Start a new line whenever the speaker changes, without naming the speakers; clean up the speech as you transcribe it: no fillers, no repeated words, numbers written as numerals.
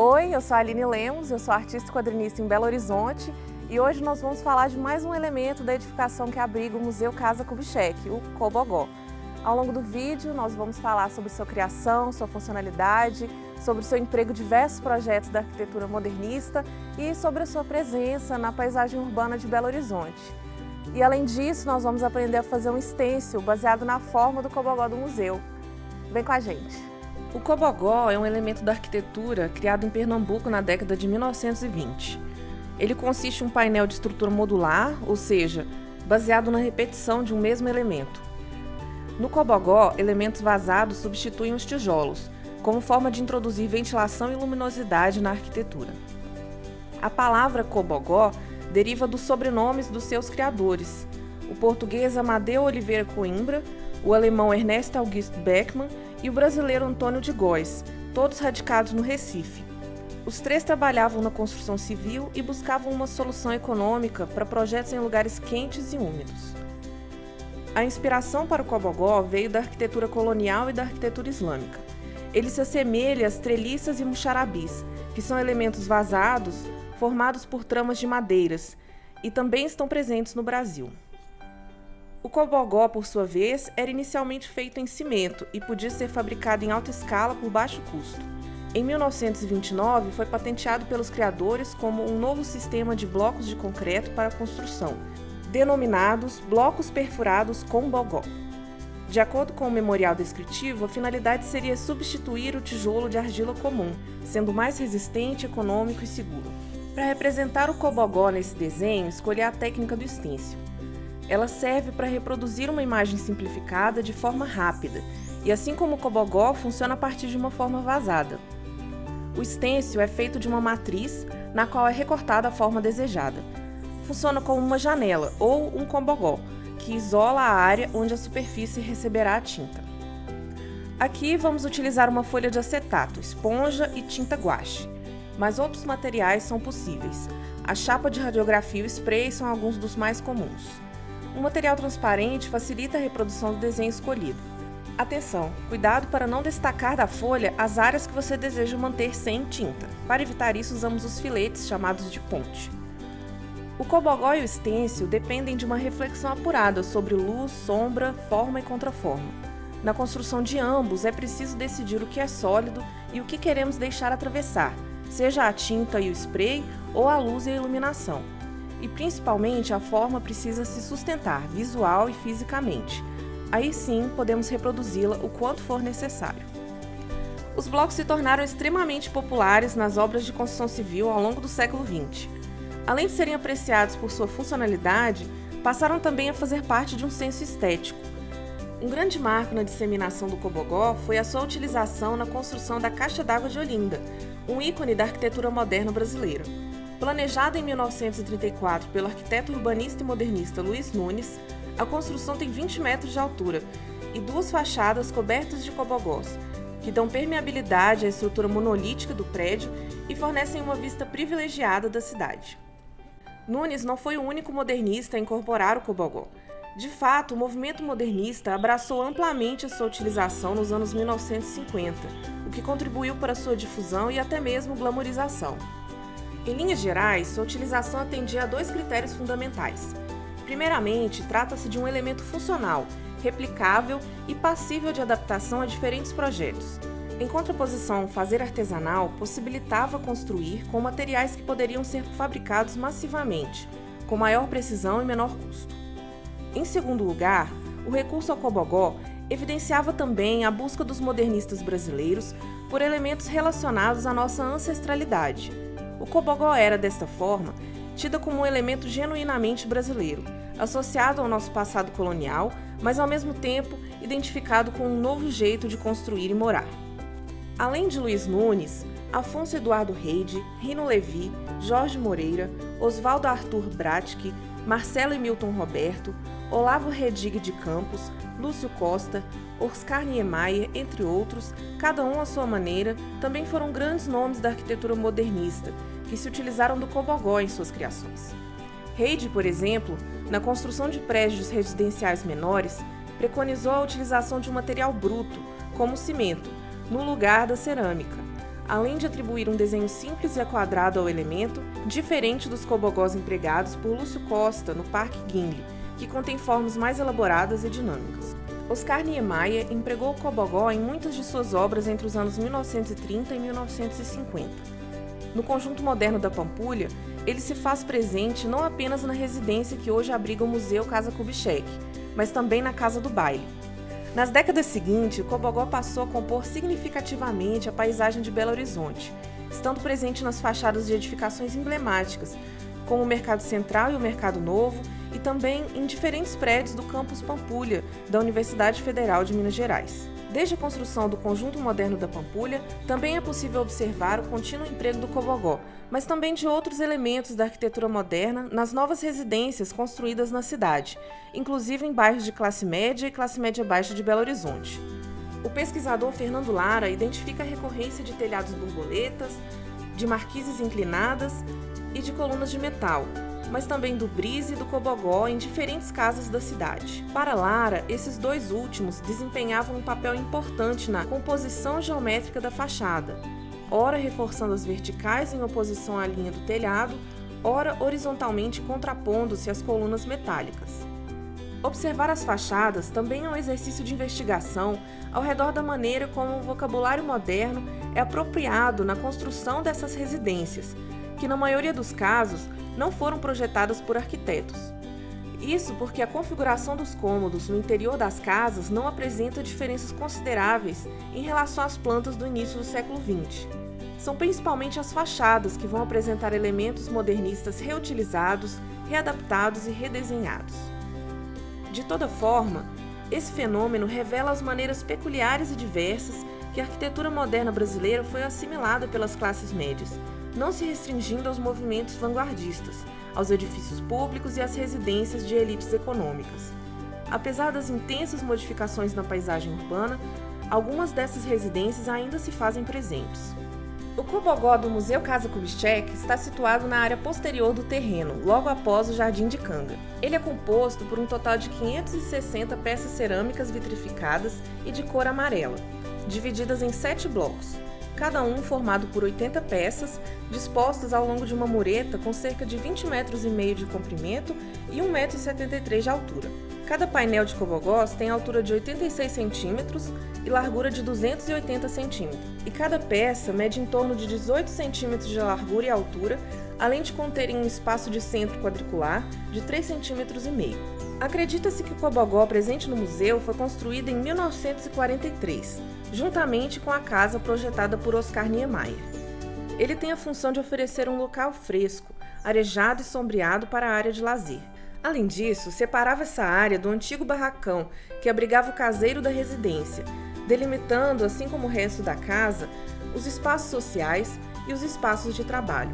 Oi, eu sou a Aline Lemos, eu sou artista e quadrinista em Belo Horizonte e hoje nós vamos falar de mais um elemento da edificação que abriga o Museu Casa Kubitschek, o Cobogó. Ao longo do vídeo nós vamos falar sobre sua criação, sua funcionalidade, sobre o seu emprego em diversos projetos da arquitetura modernista e sobre a sua presença na paisagem urbana de Belo Horizonte. E além disso, nós vamos aprender a fazer um stencil baseado na forma do Cobogó do museu. Vem com a gente! O Cobogó é um elemento da arquitetura criado em Pernambuco na década de 1920. Ele consiste em um painel de estrutura modular, ou seja, baseado na repetição de um mesmo elemento. No Cobogó, elementos vazados substituem os tijolos, como forma de introduzir ventilação e luminosidade na arquitetura. A palavra Cobogó deriva dos sobrenomes dos seus criadores, o português Amadeu Oliveira Coimbra, o alemão Ernest August Beckmann e o brasileiro Antônio de Góes, todos radicados no Recife. Os três trabalhavam na construção civil e buscavam uma solução econômica para projetos em lugares quentes e úmidos. A inspiração para o Cobogó veio da arquitetura colonial e da arquitetura islâmica. Ele se assemelha às treliças e muxarabis, que são elementos vazados formados por tramas de madeiras, e também estão presentes no Brasil. O Cobogó, por sua vez, era inicialmente feito em cimento e podia ser fabricado em alta escala por baixo custo. Em 1929, foi patenteado pelos criadores como um novo sistema de blocos de concreto para a construção, denominados blocos perfurados com bogó. De acordo com o memorial descritivo, a finalidade seria substituir o tijolo de argila comum, sendo mais resistente, econômico e seguro. Para representar o Cobogó nesse desenho, escolhi a técnica do stencil. Ela serve para reproduzir uma imagem simplificada de forma rápida, e assim como o Cobogó, funciona a partir de uma forma vazada. O stencil é feito de uma matriz, na qual é recortada a forma desejada. Funciona como uma janela, ou um Cobogó, que isola a área onde a superfície receberá a tinta. Aqui vamos utilizar uma folha de acetato, esponja e tinta guache, mas outros materiais são possíveis. A chapa de radiografia e o spray são alguns dos mais comuns. Um material transparente facilita a reprodução do desenho escolhido. Atenção! Cuidado para não destacar da folha as áreas que você deseja manter sem tinta. Para evitar isso, usamos os filetes, chamados de ponte. O Cobogó e o stencil dependem de uma reflexão apurada sobre luz, sombra, forma e contraforma. Na construção de ambos, é preciso decidir o que é sólido e o que queremos deixar atravessar, seja a tinta e o spray ou a luz e a iluminação. E principalmente a forma precisa se sustentar visual e fisicamente. Aí sim podemos reproduzi-la o quanto for necessário. Os blocos se tornaram extremamente populares nas obras de construção civil ao longo do século XX. Além de serem apreciados por sua funcionalidade, passaram também a fazer parte de um senso estético. Um grande marco na disseminação do Cobogó foi a sua utilização na construção da Caixa d'Água de Olinda, um ícone da arquitetura moderna brasileira. Planejada em 1934 pelo arquiteto urbanista e modernista Luiz Nunes, a construção tem 20 metros de altura e duas fachadas cobertas de cobogós, que dão permeabilidade à estrutura monolítica do prédio e fornecem uma vista privilegiada da cidade. Nunes não foi o único modernista a incorporar o cobogó. De fato, o movimento modernista abraçou amplamente a sua utilização nos anos 1950, o que contribuiu para sua difusão e até mesmo glamorização. Em linhas gerais, sua utilização atendia a dois critérios fundamentais. Primeiramente, trata-se de um elemento funcional, replicável e passível de adaptação a diferentes projetos. Em contraposição, fazer artesanal possibilitava construir com materiais que poderiam ser fabricados massivamente, com maior precisão e menor custo. Em segundo lugar, o recurso ao Cobogó evidenciava também a busca dos modernistas brasileiros por elementos relacionados à nossa ancestralidade. O Cobogó era, desta forma, tida como um elemento genuinamente brasileiro, associado ao nosso passado colonial, mas ao mesmo tempo identificado com um novo jeito de construir e morar. Além de Luiz Nunes, Afonso Eduardo Reide, Rino Levi, Jorge Moreira, Oswaldo Arthur Bratic, Marcelo e Milton Roberto, Olavo Redig de Campos, Lúcio Costa, Oscar Niemeyer, entre outros, cada um à sua maneira, também foram grandes nomes da arquitetura modernista, que se utilizaram do Cobogó em suas criações. Reide, por exemplo, na construção de prédios residenciais menores, preconizou a utilização de um material bruto, como o cimento, no lugar da cerâmica. além de atribuir um desenho simples e quadrado ao elemento, diferente dos cobogós empregados por Lúcio Costa no Parque Gimli, que contém formas mais elaboradas e dinâmicas. Oscar Niemeyer empregou o cobogó em muitas de suas obras entre os anos 1930 e 1950. No Conjunto Moderno da Pampulha, ele se faz presente não apenas na residência que hoje abriga o Museu Casa Kubitschek, mas também na Casa do Baile. Nas décadas seguintes, o cobogó passou a compor significativamente a paisagem de Belo Horizonte, estando presente nas fachadas de edificações emblemáticas, como o Mercado Central e o Mercado Novo, e também em diferentes prédios do Campus Pampulha, da Universidade Federal de Minas Gerais. Desde a construção do Conjunto Moderno da Pampulha, também é possível observar o contínuo emprego do cobogó, mas também de outros elementos da arquitetura moderna nas novas residências construídas na cidade, inclusive em bairros de classe média e classe média baixa de Belo Horizonte. O pesquisador Fernando Lara identifica a recorrência de telhados borboletas, de marquises inclinadas e de colunas de metal, mas também do brise e do cobogó em diferentes casas da cidade. Para Lara, esses dois últimos desempenhavam um papel importante na composição geométrica da fachada, ora reforçando as verticais em oposição à linha do telhado, ora horizontalmente contrapondo-se às colunas metálicas. Observar as fachadas também é um exercício de investigação ao redor da maneira como o vocabulário moderno é apropriado na construção dessas residências, que na maioria dos casos não foram projetadas por arquitetos. Isso porque a configuração dos cômodos no interior das casas não apresenta diferenças consideráveis em relação às plantas do início do século XX. São principalmente as fachadas que vão apresentar elementos modernistas reutilizados, readaptados e redesenhados. De toda forma, esse fenômeno revela as maneiras peculiares e diversas que a arquitetura moderna brasileira foi assimilada pelas classes médias, não se restringindo aos movimentos vanguardistas, aos edifícios públicos e às residências de elites econômicas. Apesar das intensas modificações na paisagem urbana, algumas dessas residências ainda se fazem presentes. O cobogó do Museu Casa Kubitschek está situado na área posterior do terreno, logo após o Jardim de Canga. Ele é composto por um total de 560 peças cerâmicas vitrificadas e de cor amarela, divididas em 7 blocos, cada um formado por 80 peças, dispostas ao longo de uma mureta com cerca de 20,5 metros de comprimento e 1,73 m de altura. Cada painel de cobogós tem altura de 86 centímetros e largura de 280 centímetros, e cada peça mede em torno de 18 centímetros de largura e altura, além de conterem um espaço de centro quadricular de 3,5 centímetros. Acredita-se que o cobogó presente no museu foi construído em 1943, juntamente com a casa projetada por Oscar Niemeyer. Ele tem a função de oferecer um local fresco, arejado e sombreado para a área de lazer. Além disso, separava essa área do antigo barracão que abrigava o caseiro da residência, delimitando, assim como o resto da casa, os espaços sociais e os espaços de trabalho.